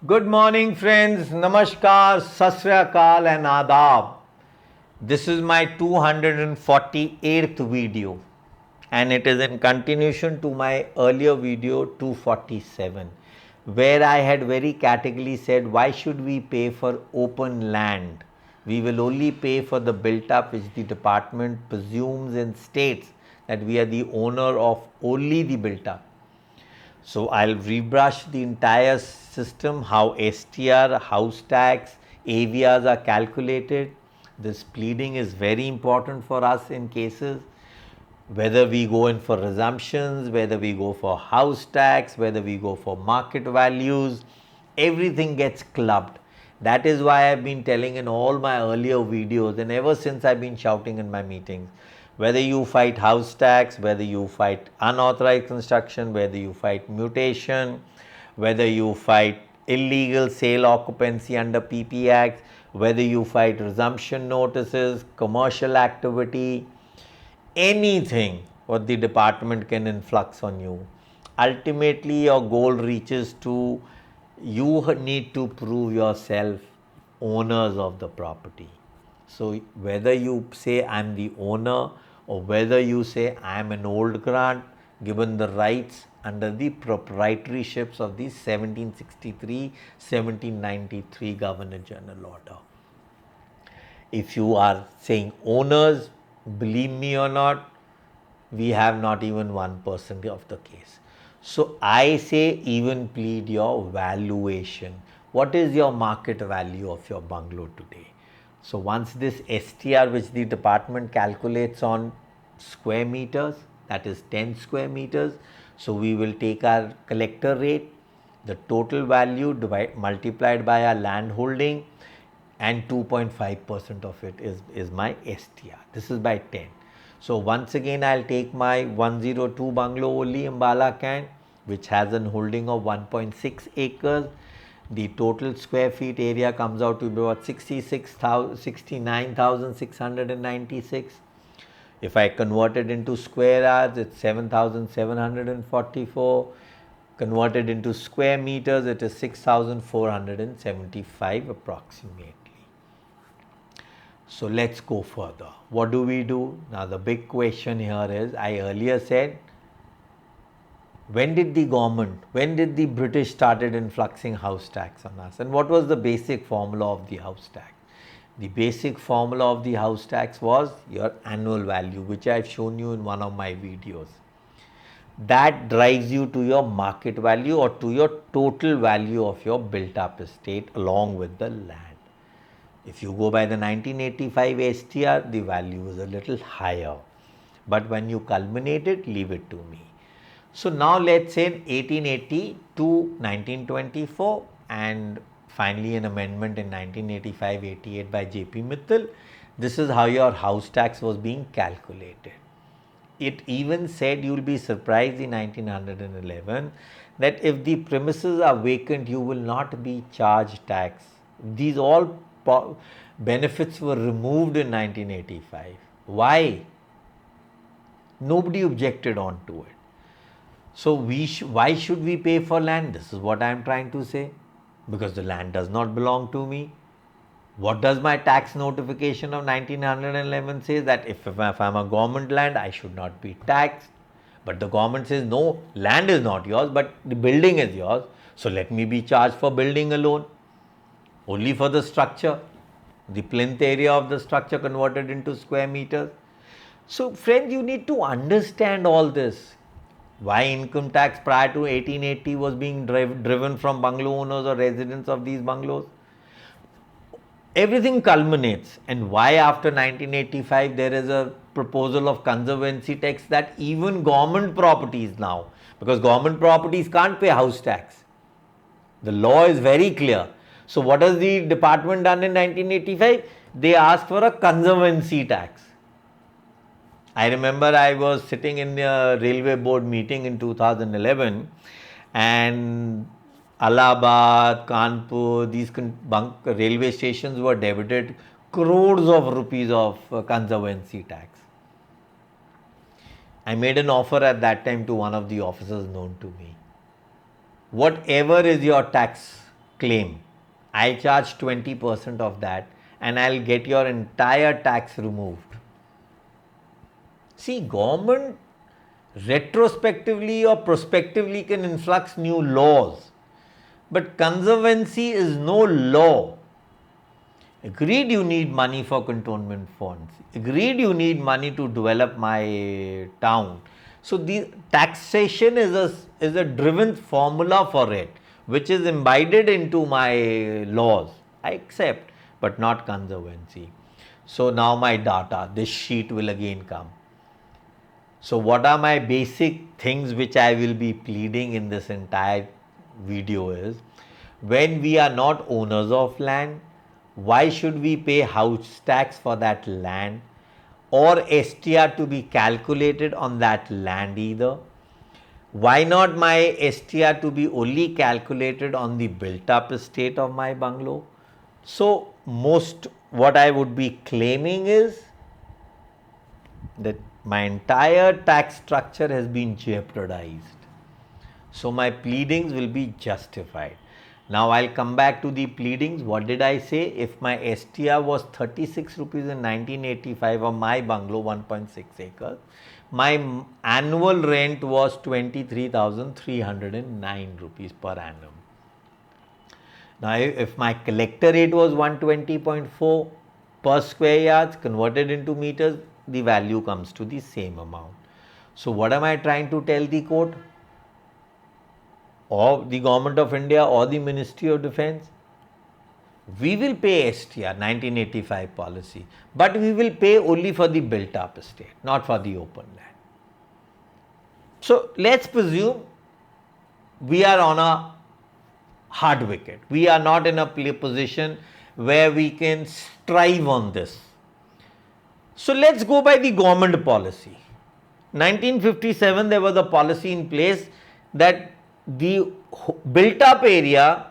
Good morning, friends. Namaskar, Sat Sri Akal and Adab. This is my 248th video and it is in continuation to my earlier video 247, where I had very categorically said, why should we pay for open land? We will only pay for the built up which the department presumes and states that we are the owner of only the built up. So I'll rebrush the entire system, how STR, house tax, AVRs are calculated. This pleading is very important for us in cases, whether we go in for resumptions, whether we go for house tax, whether we go for market values, everything gets clubbed. That is why I've been telling in all my earlier videos and ever since I've been shouting in my meetings, whether you fight house tax, whether you fight unauthorized construction, whether you fight mutation, whether you fight illegal sale occupancy under PP Act, whether you fight resumption notices, commercial activity, anything what the department can influx on you, ultimately your goal reaches to you need to prove yourself owners of the property. So whether you say I'm the owner or whether you say I'm an old grant given the rights under the proprietorships of the 1763-1793 Governor General Order. If you are saying owners, believe me or not, we have not even 1% of the case. So I say even plead your valuation. What is your market value of your bungalow today? So once this STR which the department calculates on square meters, that is 10 square meters. So we will take our collector rate, the total value multiplied by our land holding, and 2.5% of it is my STR. This is by 10. So once again I'll take my 102 bungalow only Ambala Kant, which has an holding of 1.6 acres. The total square feet area comes out to be about 69,696. If I convert it into square yards, it's 7,744. Converted into square meters, it is 6,475 approximately. So let's go further. What do we do? Now the big question here is, I earlier said, when did the British started influxing house tax on us? And what was the basic formula of the house tax? The basic formula of the house tax was your annual value, which I've shown you in one of my videos. That drives you to your market value or to your total value of your built up estate along with the land. If you go by the 1985 STR, the value is a little higher. But when you culminate it, leave it to me. So now let's say 1880 to 1924 and finally an amendment in 1985-88 by J.P. Mittal. This is how your house tax was being calculated. It even said, you'll be surprised in 1911, that if the premises are vacant, you will not be charged tax. These all benefits were removed in 1985. Why? Nobody objected on to it. So why should we pay for land? This is what I am trying to say. Because the land does not belong to me. What does my tax notification of 1911 say? That if I'm a government land, I should not be taxed. But the government says, no, land is not yours, but the building is yours. So let me be charged for building alone. Only for the structure. The plinth area of the structure converted into square meters. So friends, you need to understand all this. Why income tax prior to 1880 was being driven from bungalow owners or residents of these bungalows. Everything culminates, and why after 1985 there is a proposal of conservancy tax that even government properties now, because government properties can't pay house tax. The law is very clear. So what has the department done in 1985? They asked for a conservancy tax. I remember I was sitting in a railway board meeting in 2011 and Allahabad, Kanpur, these railway stations were debited crores of rupees of conservancy tax. I made an offer at that time to one of the officers known to me. Whatever is your tax claim. I charge 20% of that and I'll get your entire tax removed. See, government retrospectively or prospectively can influx new laws, but conservancy is no law. Agreed, you need money for cantonment funds. Agreed, you need money to develop my town. So the taxation is a driven formula for it, which is imbibed into my laws. I accept, but not conservancy. So now my data, this sheet will again come. So what are my basic things which I will be pleading in this entire video is, when we are not owners of land, why should we pay house tax for that land or STR to be calculated on that land either? Why not my STR to be only calculated on the built up estate of my bungalow? So most what I would be claiming is that my entire tax structure has been jeopardized. So my pleadings will be justified. Now I'll come back to the pleadings. What did I say? If my STR was 36 rupees in 1985 on my bungalow, 1.6 acres, my annual rent was 23,309 rupees per annum. Now if my collector rate was 120.4 per square yards converted into meters, the value comes to the same amount. So what am I trying to tell the court or the Government of India or the Ministry of Defence? We will pay STR 1985 policy, but we will pay only for the built up estate, not for the open land. So let's presume we are on a hard wicket. We are not in a position where we can strive on this. So let's go by the government policy. 1957 there was a policy in place that the built up area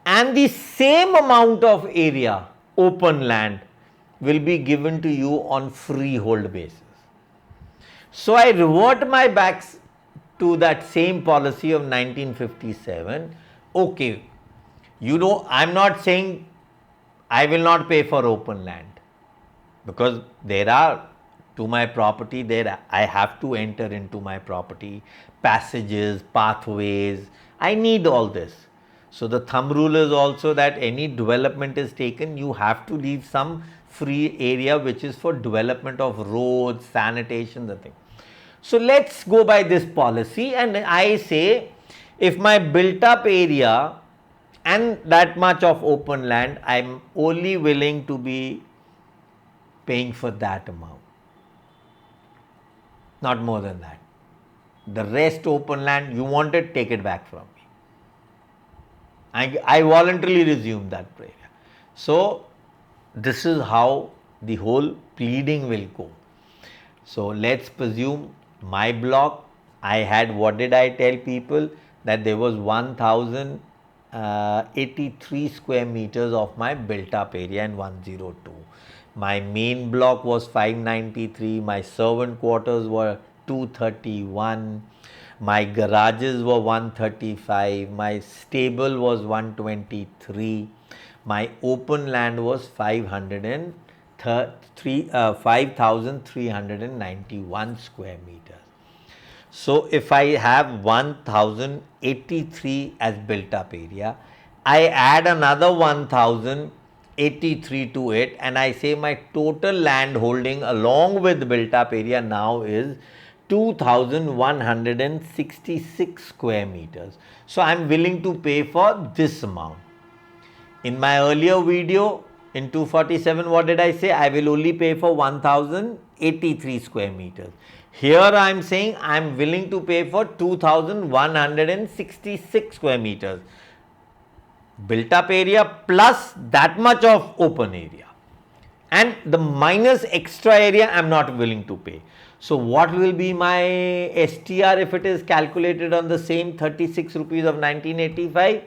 and the same amount of area open land will be given to you on freehold basis. So I revert my backs to that same policy of 1957. Okay, I'm not saying I will not pay for open land, because there are, to my property, there I have to enter into my property, passages, pathways, I need all this. So the thumb rule is also that any development is taken, you have to leave some free area which is for development of roads, sanitation, the thing. So let's go by this policy, and I say if my built up area and that much of open land, I am only willing to be paying for that amount, not more than that. The rest open land, you want it, take it back from me. I voluntarily resume that area. So this is how the whole pleading will go. So let's presume my block, I had, what did I tell people? That there was 1083 square meters of my built up area in 102. My main block was 593, my servant quarters were 231, my garages were 135, my stable was 123, my open land was 5,391 square meters. So if I have 1083 as built up area, I add another 1083 to it, and I say my total land holding along with built up area now is 2166 square meters. So I am willing to pay for this amount. In my earlier video in 247, what did I say? I will only pay for 1083 square meters. Here I am saying I am willing to pay for 2166 square meters. Built up area plus that much of open area, and the minus extra area I am not willing to pay. So what will be my STR if it is calculated on the same 36 rupees of 1985?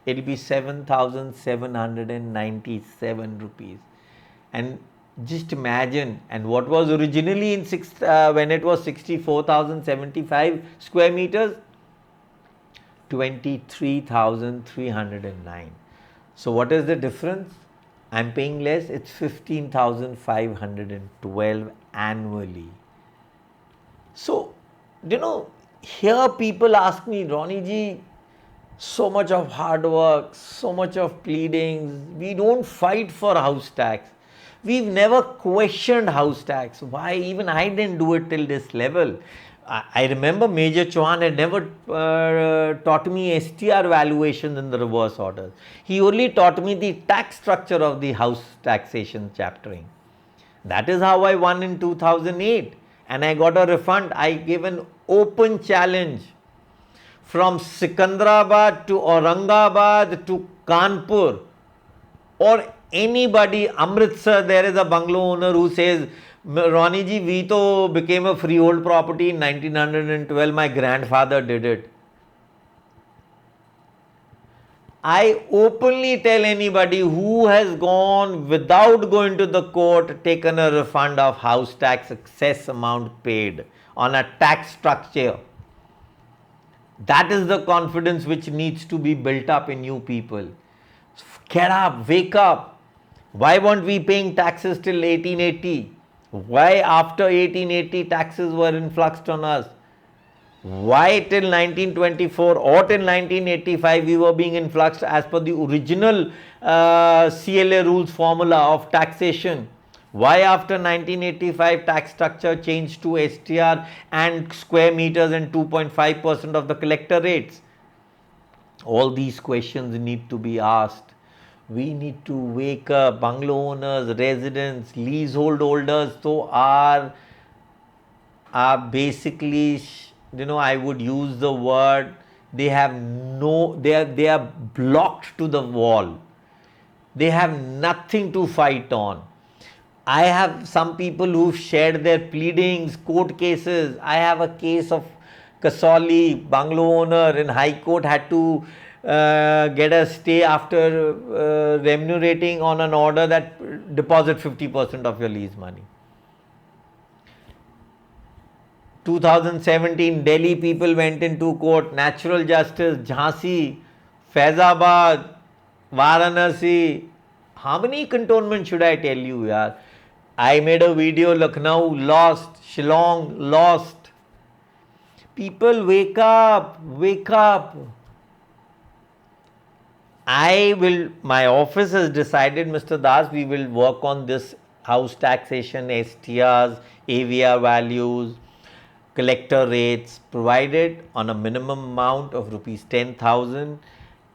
It will be 7,797 rupees. And just imagine, and what was originally in when it was 64,075 square meters, 23,309. So what is the difference? I'm paying less, it's 15,512 annually. So, here people ask me, Ronnie ji, so much of hard work, so much of pleadings, we don't fight for house tax. We've never questioned house tax. Why? Even I didn't do it till this level. I remember Major Chauhan had never taught me STR valuation in the reverse orders. He only taught me the tax structure of the house taxation chaptering. That is how I won in 2008. And I got a refund. I gave an open challenge from Sikandrabad to Aurangabad to Kanpur, or anybody, Amritsar, there is a bungalow owner who says, Ronnie ji, we to became a freehold property in 1912, my grandfather did it. I openly tell anybody who has gone without going to the court, taken a refund of house tax excess amount paid on a tax structure. That is the confidence which needs to be built up in you people. Get up, wake up. Why weren't we paying taxes till 1880? Why after 1880 taxes were influxed on us? Why till 1924 or till 1985 we were being influxed as per the original CLA rules formula of taxation? Why after 1985 tax structure changed to STR and square meters and 2.5% of the collector rates? All these questions need to be asked. We need to wake up. Bungalow owners, residents, leasehold holders, so are basically, I would use the word, they are blocked to the wall. They have nothing to fight on. I have some people who've shared their pleadings, court cases. I have a case of Kasoli, bungalow owner in High Court had to get a stay after remunerating on an order that deposit 50% of your lease money. 2017, Delhi people went into court, natural justice, Jhansi, Faizabad, Varanasi. How many cantonments should I tell you, yaar? I made a video, Lucknow lost, Shillong lost. People, wake up, wake up. My office has decided, Mr. Das, we will work on this house taxation, STRs, AVR values, collector rates, provided on a minimum amount of rupees 10,000.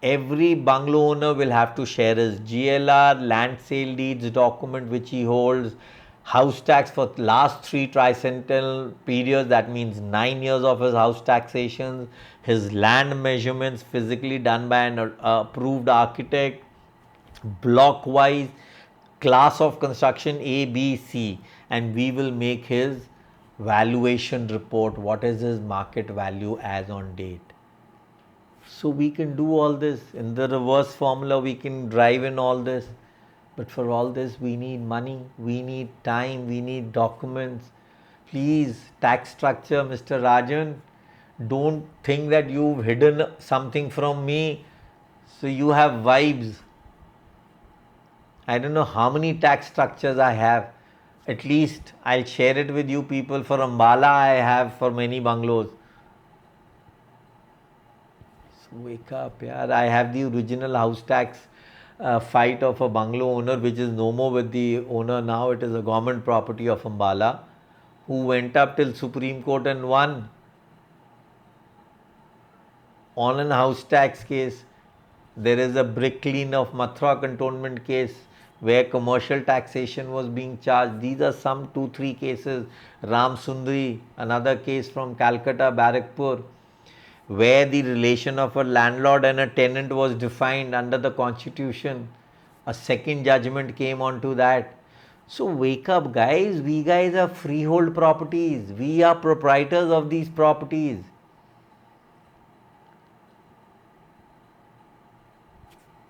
Every bungalow owner will have to share his GLR, land sale deeds document which he holds, house tax for last 3 tricentennial periods, that means 9 years of his house taxations, his land measurements physically done by an approved architect, block wise, class of construction A, B, C, and we will make his valuation report, what is his market value as on date. So we can do all this. In the reverse formula, we can drive in all this. But for all this, we need money, we need time, we need documents. Please, tax structure, Mr. Rajan, don't think that you've hidden something from me. So you have vibes. I don't know how many tax structures I have. At least I'll share it with you people. For Ambala, I have for many bungalows. So wake up, yaar. I have the original house tax fight of a bungalow owner, which is no more with the owner now. It is a government property of Ambala, who went up till Supreme Court and won on an house tax case. There is a brick clean of Mathura cantonment case where commercial taxation was being charged. These are some 2-3 cases. Ram Sundari, another case from Calcutta, Barrackpur, where the relation of a landlord and a tenant was defined under the constitution. A second judgment came onto that. So wake up, guys. We guys are freehold properties. We are proprietors of these properties.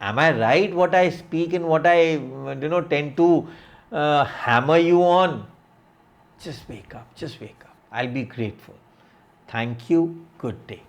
Am I right what I speak and what I tend to hammer you on? Just wake up, just wake up. I'll be grateful. Thank you. Good day.